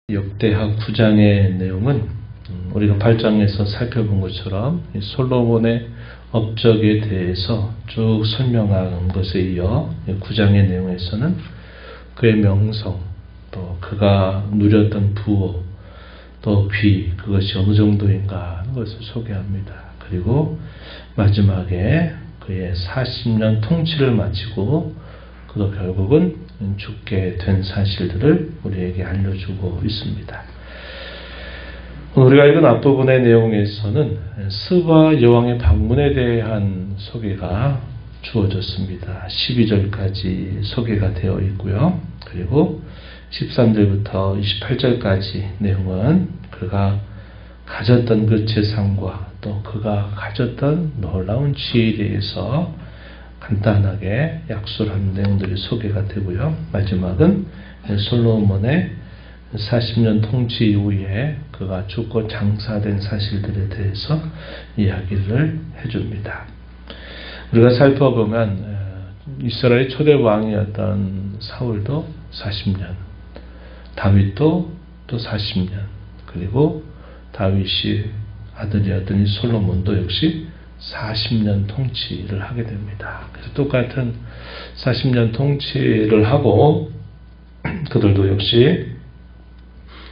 역대하 9장의 내용은 우리가 8장에서 살펴본 것처럼 솔로몬의 업적에 대해서 쭉 설명한 것에 이어 9장의 내용에서는 그의 명성, 또 그가 누렸던 부호, 또 귀, 그것이 어느 정도인가 하는 것을 소개합니다. 그리고 마지막에 그의 40년 통치를 마치고 그도 결국은 죽게 된 사실들을 우리에게 알려주고 있습니다. 우리가 읽은 앞부분의 내용에서는 스바 여왕의 방문에 대한 소개가 주어졌습니다. 12절까지 소개가 되어 있고요. 그리고 13절부터 28절까지 내용은 그가 가졌던 그 재산과 또 그가 가졌던 놀라운 지혜에 대해서 간단하게 약술한 내용들이 소개가 되고요. 마지막은 솔로몬의 40년 통치 이후에 그가 죽고 장사된 사실들에 대해서 이야기를 해줍니다. 우리가 살펴보면 이스라엘 초대 왕이었던 사울도 40년, 다윗도 또 40년, 그리고 다윗이 아들이었던 이 솔로몬도 역시 40년 통치를 하게 됩니다. 그래서 똑같은 40년 통치를 하고 그들도 역시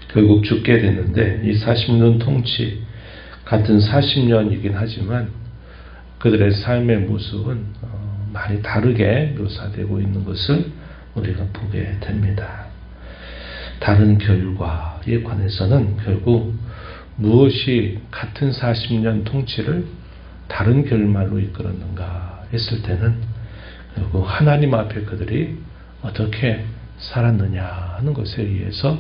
결국 죽게 되는데, 이 40년 통치 같은 40년이긴 하지만 그들의 삶의 모습은 많이 다르게 묘사되고 있는 것을 우리가 보게 됩니다. 다른 결과에 관해서는 결국 무엇이 같은 40년 통치를 다른 결말로 이끌었는가 했을 때는 결국 하나님 앞에 그들이 어떻게 살았느냐 하는 것에 의해서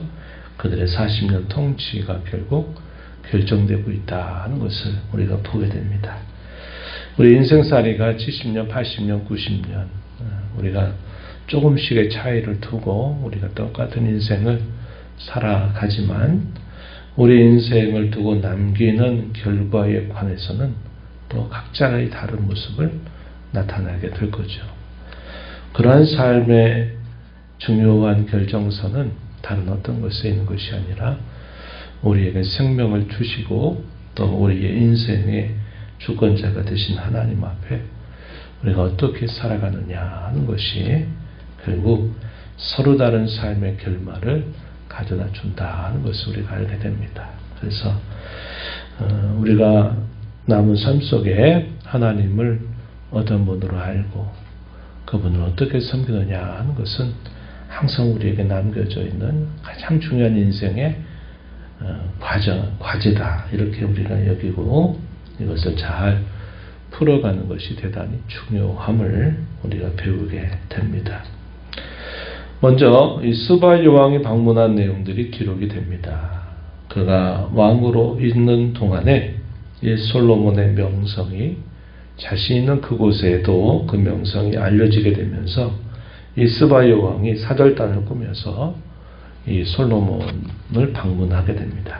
그들의 40년 통치가 결국 결정되고 있다 하는 것을 우리가 보게 됩니다. 우리 인생살이가 70년, 80년, 90년 우리가 조금씩의 차이를 두고 우리가 똑같은 인생을 살아가지만 우리 인생을 두고 남기는 결과에 관해서는 또 각자의 다른 모습을 나타나게 될 거죠. 그러한 삶의 중요한 결정선은 다른 어떤 것에 있는 것이 아니라 우리에게 생명을 주시고 또 우리의 인생의 주권자가 되신 하나님 앞에 우리가 어떻게 살아가느냐 하는 것이 결국 서로 다른 삶의 결말을 가져다 준다 하는 것을 우리가 알게 됩니다. 그래서 우리가 남은 삶 속에 하나님을 어떤 분으로 알고 그분을 어떻게 섬기느냐 하는 것은 항상 우리에게 남겨져 있는 가장 중요한 인생의 과제다. 이렇게 우리가 여기고 이것을 잘 풀어가는 것이 대단히 중요함을 우리가 배우게 됩니다. 먼저 이 스바 여왕이 방문한 내용들이 기록이 됩니다. 그가 왕으로 있는 동안에 이 솔로몬의 명성이 자신 있는 그곳에도 그 명성이 알려지게 되면서 이 스바 여왕이 사절단을 꾸며서 이 솔로몬을 방문하게 됩니다.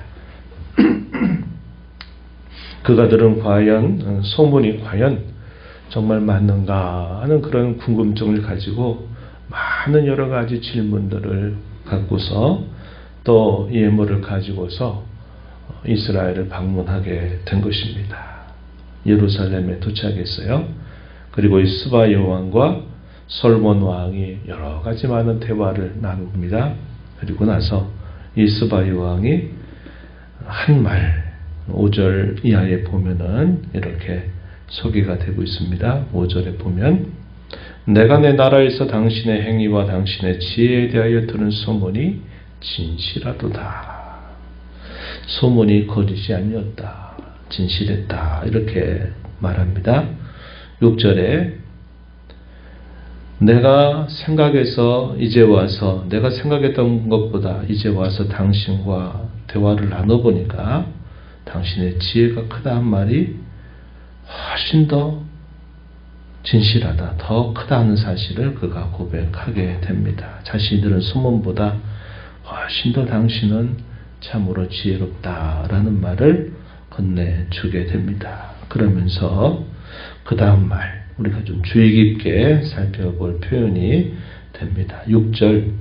그가들은 과연 소문이 과연 정말 맞는가 하는 그런 궁금증을 가지고 많은 여러 가지 질문들을 갖고서 또 예물을 가지고서 이스라엘을 방문하게 된 것입니다. 예루살렘에 도착했어요. 그리고 이 스바 여왕과 솔몬 왕이 여러 가지 많은 대화를 나눕니다. 그리고 나서 이 스바 여왕이 한 말, 5절 이하에 보면은 이렇게 소개가 되고 있습니다. 5절에 보면 내가 내 나라에서 당신의 행위와 당신의 지혜에 대하여 들은 소문이 진실하도다. 소문이 거짓이 아니었다. 진실했다. 이렇게 말합니다. 6절에 내가 생각해서 이제 와서 내가 생각했던 것보다 이제 와서 당신과 대화를 나눠보니까 당신의 지혜가 크다 한 말이 훨씬 더 진실하다, 더 크다 하는 사실을 그가 고백하게 됩니다. 자신이 들은 소문보다 훨씬 더 당신은 참으로 지혜롭다라는 말을 건네주게 됩니다. 그러면서 그 다음 말 우리가 좀 주의 깊게 살펴볼 표현이 됩니다. 6절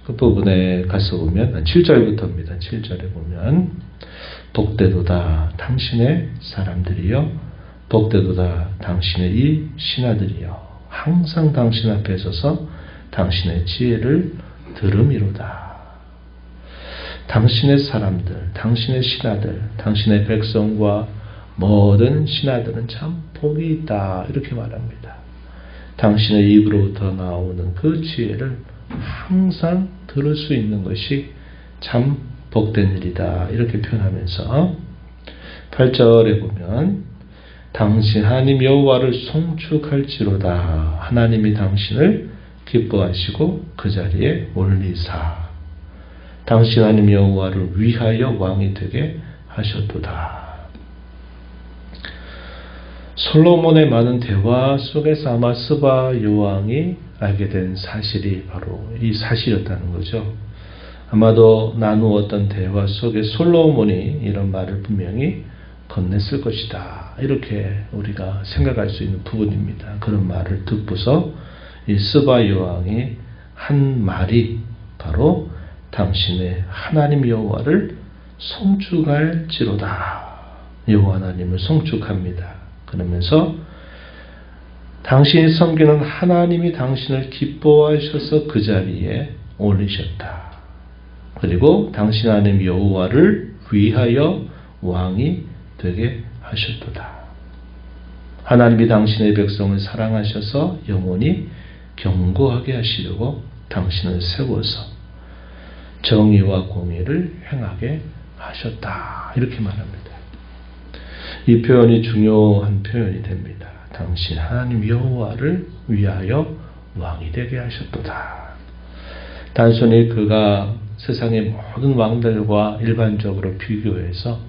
그 부분에 가서 보면 7절부터입니다. 7절에 보면 복되도다 당신의 사람들이여 복되도다 당신의 이 신하들이여 항상 당신 앞에 서서 당신의 지혜를 들음이로다. 당신의 사람들, 당신의 신하들, 당신의 백성과 모든 신하들은 참 복이 있다 이렇게 말합니다. 당신의 입으로부터 나오는 그 지혜를 항상 들을 수 있는 것이 참 복된 일이다 이렇게 표현하면서 8절에 보면 당신 하나님 여호와를 송축할지로다 하나님이 당신을 기뻐하시고 그 자리에 올리사 당신 하나님 여호와를 위하여 왕이 되게 하셨도다. 솔로몬의 많은 대화 속에서 아마 스바 여왕이 알게 된 사실이 바로 이 사실이었다는 거죠. 아마도 나누었던 대화 속에 솔로몬이 이런 말을 분명히 건넸을 것이다. 이렇게 우리가 생각할 수 있는 부분입니다. 그런 말을 듣고서 이 스바 여왕이 한 말이 바로 당신의 하나님 여호와를 송축할지로다. 여호와 하나님을 송축합니다. 그러면서 당신이 섬기는 하나님이 당신을 기뻐하셔서 그 자리에 올리셨다. 그리고 당신 하나님 여호와를 위하여 왕이 되게 하셨도다. 하나님이 당신의 백성을 사랑하셔서 영원히 경고하게 하시려고 당신을 세워서 정의와 공의를 행하게 하셨다. 이렇게 말합니다. 이 표현이 중요한 표현이 됩니다. 당신 하나님 여호와를 위하여 왕이 되게 하셨도다. 단순히 그가 세상의 모든 왕들과 일반적으로 비교해서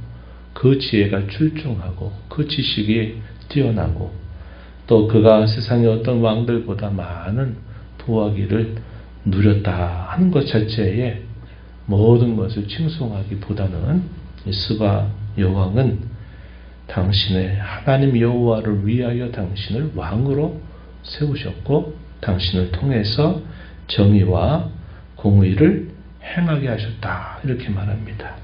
그 지혜가 출중하고 그 지식이 뛰어나고 또 그가 세상의 어떤 왕들보다 많은 부하기를 누렸다 하는 것 자체에 모든 것을 칭송하기보다는 스바 여왕은 당신의 하나님 여호와를 위하여 당신을 왕으로 세우셨고 당신을 통해서 정의와 공의를 행하게 하셨다. 이렇게 말합니다.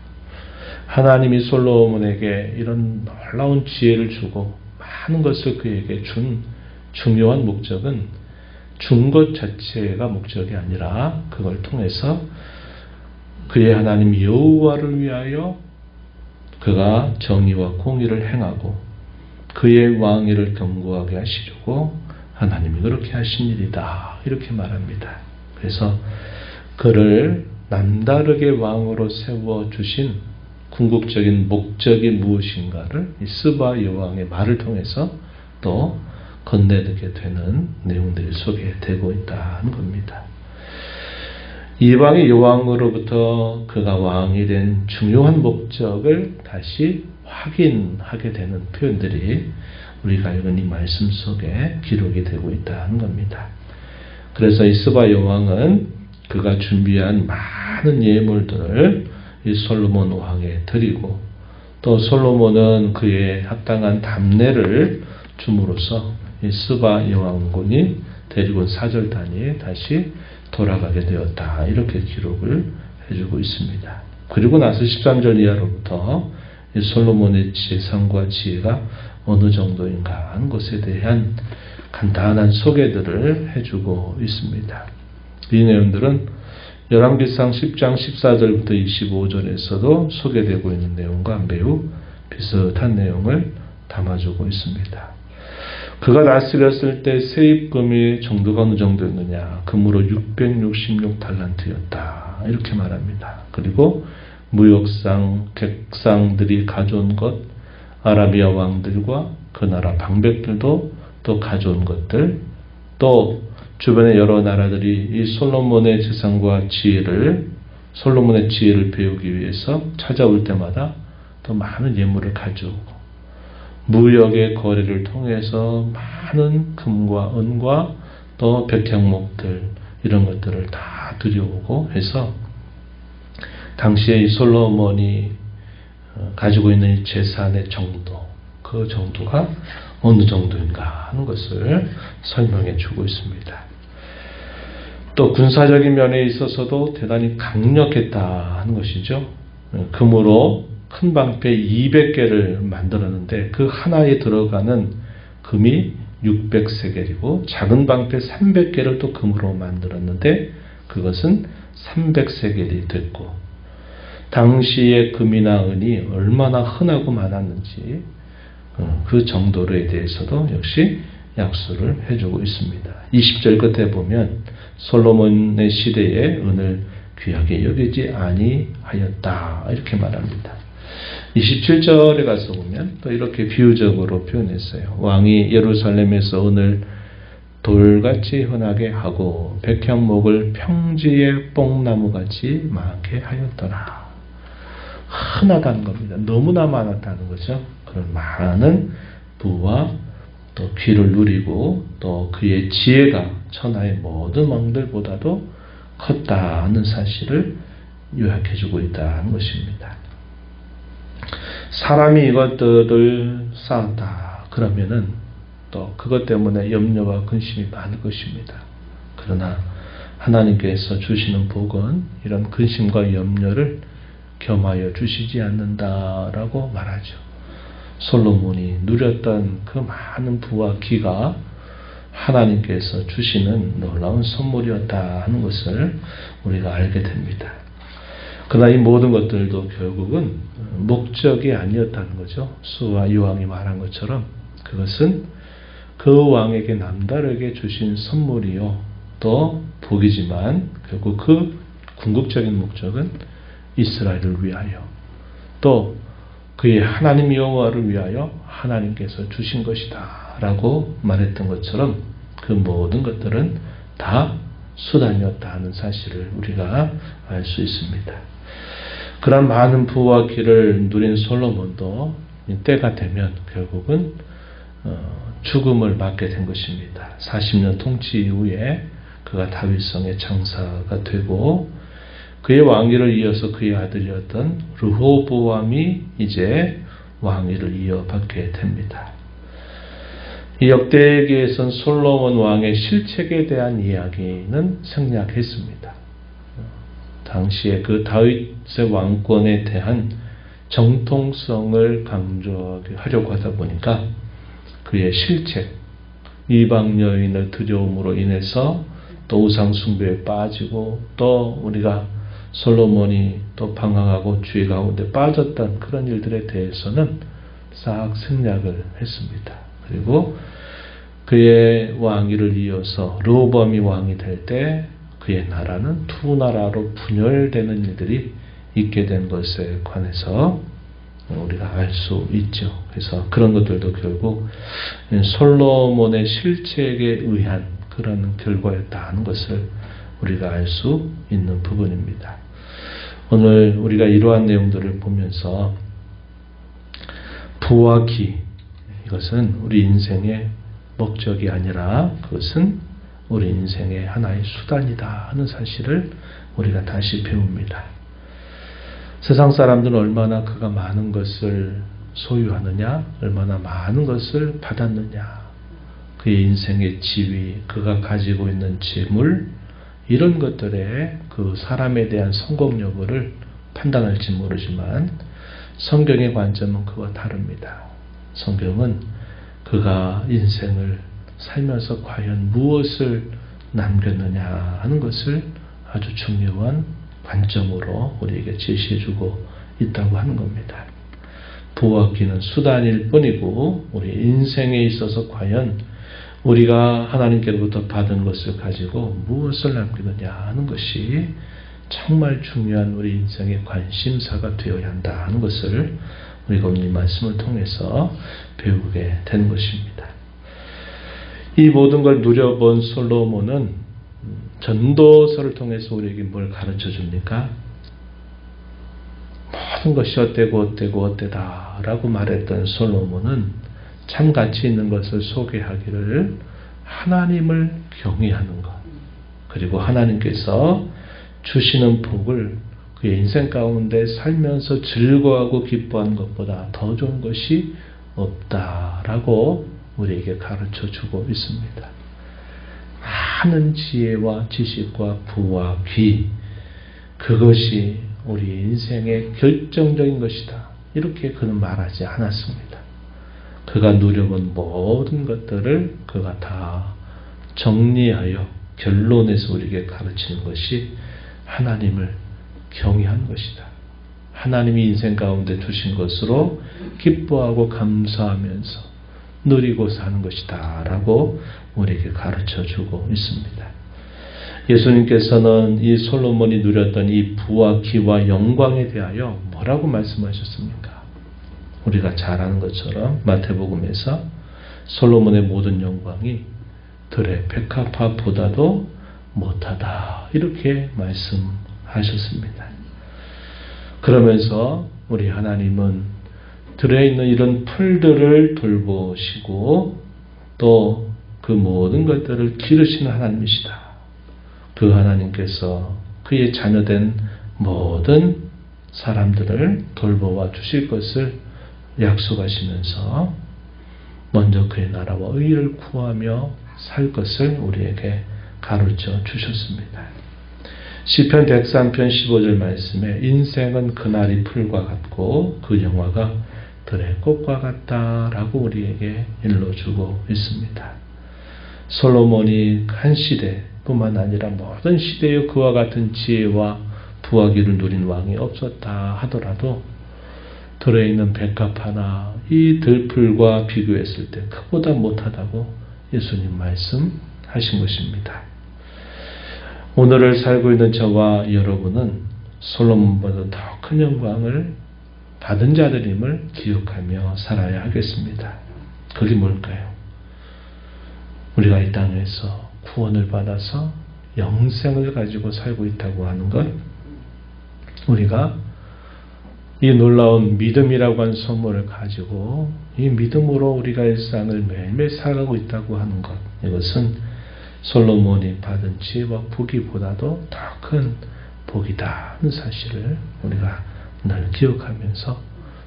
하나님이 솔로몬에게 이런 놀라운 지혜를 주고 많은 것을 그에게 준 중요한 목적은 준 것 자체가 목적이 아니라 그걸 통해서 그의 하나님 여호와를 위하여 그가 정의와 공의를 행하고 그의 왕위를 견고하게 하시려고 하나님이 그렇게 하신 일이다. 이렇게 말합니다. 그래서 그를 남다르게 왕으로 세워주신 궁극적인 목적이 무엇인가를 이 스바 여왕의 말을 통해서 또 건네게 되는 내용들이 소개되고 있다는 겁니다. 이방의 여왕으로부터 그가 왕이 된 중요한 목적을 다시 확인하게 되는 표현들이 우리가 읽은 이 말씀 속에 기록이 되고 있다는 겁니다. 그래서 이 스바 여왕은 그가 준비한 많은 예물들을 이 솔로몬 왕에 드리고 또 솔로몬은 그의 합당한 답례를 줌으로써 이 스바 여왕군이 데리고 온 사절단위에 다시 돌아가게 되었다. 이렇게 기록을 해주고 있습니다. 그리고 나서 13절 이하로부터 이 솔로몬의 재성과 지혜가 어느 정도인가 하는 것에 대한 간단한 소개들을 해주고 있습니다. 이 내용들은 열왕기상 10장 14절부터 25절에서도 소개되고 있는 내용과 매우 비슷한 내용을 담아주고 있습니다. 그가 다스렸을 때 세입금의 정도가 어느 정도였느냐. 금으로 666달란트였다. 이렇게 말합니다. 그리고 무역상, 객상들이 가져온 것, 아라비아 왕들과 그 나라 방백들도 또 가져온 것들, 또 주변의 여러 나라들이 이 솔로몬의 재산과 솔로몬의 지혜를 배우기 위해서 찾아올 때마다 또 많은 예물을 가져오고 무역의 거래를 통해서 많은 금과 은과 또 백향목들 이런 것들을 다 들여오고 해서 당시에 이 솔로몬이 가지고 있는 이 재산의 정도, 그 정도가 어느 정도인가 하는 것을 설명해 주고 있습니다. 또 군사적인 면에 있어서도 대단히 강력했다 하는 것이죠. 금으로 큰 방패 200개를 만들었는데 그 하나에 들어가는 금이 600세겔이고 작은 방패 300개를 또 금으로 만들었는데 그것은 300세겔이 됐고, 당시의 금이나 은이 얼마나 흔하고 많았는지 그 정도에 대해서도 역시 약수를 해주고 있습니다. 20절 끝에 보면 솔로몬의 시대에 은을 귀하게 여기지 아니하였다 이렇게 말합니다. 27절에 가서 보면 또 이렇게 비유적으로 표현했어요. 왕이 예루살렘에서 은을 돌같이 흔하게 하고 백향목을 평지의 뽕나무같이 많게 하였더라. 흔하다는 겁니다. 너무나 많았다는 거죠. 그런 많은 부와 또 귀를 누리고 또 그의 지혜가 천하의 모든 왕들보다도 컸다는 사실을 요약해주고 있다는 것입니다. 사람이 이것들을 쌓았다 그러면은 또 그것 때문에 염려와 근심이 많을 것입니다. 그러나 하나님께서 주시는 복은 이런 근심과 염려를 겸하여 주시지 않는다라고 말하죠. 솔로몬이 누렸던 그 많은 부와 기가 하나님께서 주시는 놀라운 선물이었다 하는 것을 우리가 알게 됩니다. 그러나 이 모든 것들도 결국은 목적이 아니었다는 거죠. 수와 요왕이 말한 것처럼 그것은 그 왕에게 남다르게 주신 선물이요 또 복이지만 결국 그 궁극적인 목적은 이스라엘을 위하여 또 그의 하나님 여호와를 위하여 하나님께서 주신 것이다 라고 말했던 것처럼 그 모든 것들은 다 수단이었다 하는 사실을 우리가 알 수 있습니다. 그런 많은 부와 기를 누린 솔로몬도 때가 되면 결국은 죽음을 맞게 된 것입니다. 40년 통치 이후에 그가 다윗성의 장사가 되고 그의 왕위를 이어서 그의 아들이었던 르호보암이 이제 왕위를 이어받게 됩니다. 이 역대기에선 솔로몬 왕의 실책에 대한 이야기는 생략했습니다. 당시에 그 다윗의 왕권에 대한 정통성을 강조하려고 하다 보니까 그의 실책, 이방 여인을 들여옴으로 인해서 또 우상 숭배에 빠지고 또 우리가 솔로몬이 또 방황하고 죄 가운데 빠졌던 그런 일들에 대해서는 싹 생략을 했습니다. 그리고 그의 왕위를 이어서 르호보암이 왕이 될 때 그의 나라는 두 나라로 분열되는 일들이 있게 된 것에 관해서 우리가 알 수 있죠. 그래서 그런 것들도 결국 솔로몬의 실책에 의한 그런 결과였다는 것을 우리가 알 수 있는 부분입니다. 오늘 우리가 이러한 내용들을 보면서 부와 기, 이것은 우리 인생의 목적이 아니라 그것은 우리 인생의 하나의 수단이다 하는 사실을 우리가 다시 배웁니다. 세상 사람들은 얼마나 그가 많은 것을 소유하느냐, 얼마나 많은 것을 받았느냐, 그의 인생의 지위, 그가 가지고 있는 재물, 이런 것들에 그 사람에 대한 성공 여부를 판단할지 모르지만 성경의 관점은 그와 다릅니다. 성경은 그가 인생을 살면서 과연 무엇을 남겼느냐 하는 것을 아주 중요한 관점으로 우리에게 제시해주고 있다고 하는 겁니다. 부와 기는 수단일 뿐이고 우리 인생에 있어서 과연 우리가 하나님께로부터 받은 것을 가지고 무엇을 남기느냐 하는 것이 정말 중요한 우리 인생의 관심사가 되어야 한다 하는 것을 우리가 오늘 이 말씀을 통해서 배우게 된 것입니다. 이 모든 걸 누려본 솔로몬은 전도서를 통해서 우리에게 뭘 가르쳐 줍니까? 모든 것이 어때다 라고 말했던 솔로몬은 참 가치 있는 것을 소개하기를 하나님을 경외하는 것, 그리고 하나님께서 주시는 복을 그의 인생 가운데 살면서 즐거워하고 기뻐하는 것보다 더 좋은 것이 없다라고 우리에게 가르쳐 주고 있습니다. 많은 지혜와 지식과 부와 귀, 그것이 우리 인생의 결정적인 것이다. 이렇게 그는 말하지 않았습니다. 그가 누려본 모든 것들을 그가 다 정리하여 결론에서 우리에게 가르치는 것이 하나님을 경외한 것이다. 하나님이 인생 가운데 주신 것으로 기뻐하고 감사하면서 누리고 사는 것이다 라고 우리에게 가르쳐주고 있습니다. 예수님께서는 이 솔로몬이 누렸던 이 부와 기와 영광에 대하여 뭐라고 말씀하셨습니까? 우리가 잘 아는 것처럼 마태복음에서 솔로몬의 모든 영광이 들의 백합화보다도 못하다 이렇게 말씀하셨습니다. 그러면서 우리 하나님은 들에 있는 이런 풀들을 돌보시고 또 그 모든 것들을 기르시는 하나님이시다. 그 하나님께서 그의 자녀된 모든 사람들을 돌보아 주실 것을 약속하시면서 먼저 그의 나라와 의를 구하며 살 것을 우리에게 가르쳐 주셨습니다. 시편 103편 15절 말씀에 인생은 그날이 풀과 같고 그 영화가 들의 꽃과 같다라고 우리에게 일러주고 있습니다. 솔로몬이 한 시대뿐만 아니라 모든 시대에 그와 같은 지혜와 부하기를 누린 왕이 없었다 하더라도 들에 있는 백합 하나 이 들풀과 비교했을 때 그보다 못하다고 예수님 말씀하신 것입니다. 오늘을 살고 있는 저와 여러분은 솔로몬보다 더 큰 영광을 받은 자들임을 기억하며 살아야 하겠습니다. 그게 뭘까요? 우리가 이 땅에서 구원을 받아서 영생을 가지고 살고 있다고 하는 것, 우리가 이 놀라운 믿음이라고 하는 선물을 가지고 이 믿음으로 우리가 일상을 매일매일 살아가고 있다고 하는 것, 이것은 솔로몬이 받은 지혜와 부귀보다도 더 큰 복이다 하는 사실을 우리가 늘 기억하면서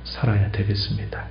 살아야 되겠습니다.